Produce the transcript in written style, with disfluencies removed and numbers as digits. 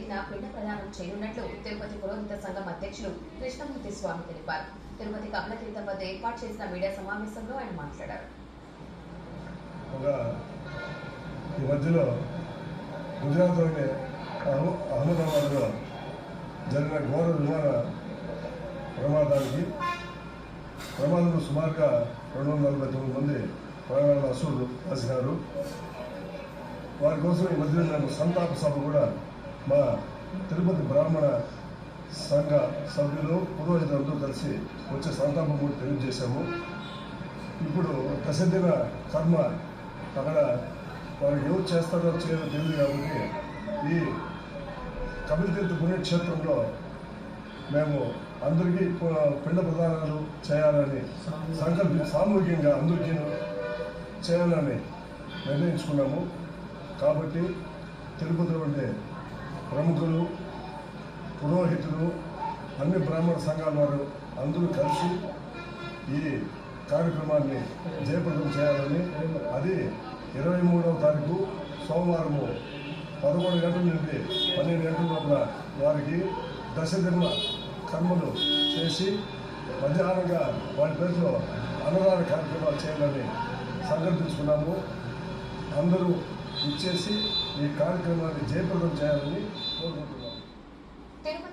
తేదీన పిండ ప్రదానం చేయనున్నట్లు తిరుపతి పురోహిత సంఘం అధ్యక్షులు కృష్ణమూర్తి స్వామి తెలిపారు. తిరుపతి కమలతీర్థం వద్ద ఏర్పాటు చేసిన మీడియా సమావేశంలో ఆయన మాట్లాడారు. ఈ మధ్యలో గుజరాత్లోని అహ్మదాబాద్లో జరిగిన ఘోర విమాన ప్రమాదంలో సుమారుగా 249 మంది ప్రాణాల అసూలు రాసినారు. వారి కోసం ఈ మధ్య మేము సంతాప సభ కూడా మా తిరుపతి బ్రాహ్మణ సంఘ సభ్యులు పురోహితులతో కలిసి వచ్చే సంతాపం కూడా తెలియజేశాము. ఇప్పుడు దశదిన కర్మ అక్కడ వారు ఎవరు చేస్తారో చేయదో తెలియదు కాబట్టి ఈ కపిలతీర్థ పుణ్యక్షేత్రంలో మేము అందరికీ పిండ ప్రదానాలు చేయాలని సామూహికంగా అందరికీ చేయాలని నిర్ణయించుకున్నాము. కాబట్టి తిరుపతిలో ఉండే ప్రముఖులు, పురోహితులు, అన్ని బ్రాహ్మణ సంఘాల వారు అందరూ కలిసి ఈ కార్యక్రమాన్ని జయప్రదం చేయాలని, అది 23వ తారీఖు సోమవారము 11 గంటల నుండి 12 గంటల లోపల వారికి దశదిన కర్మలు చేసి మధ్యాహ్నంగా వారి పేరులో అన్నదాన కార్యక్రమాలు చేయాలని సంకల్పించుకున్నాము. అందరూ ఇచ్చేసి ఈ కార్యక్రమాన్ని జయప్రదం చేయాలని కోరుకుంటున్నాము.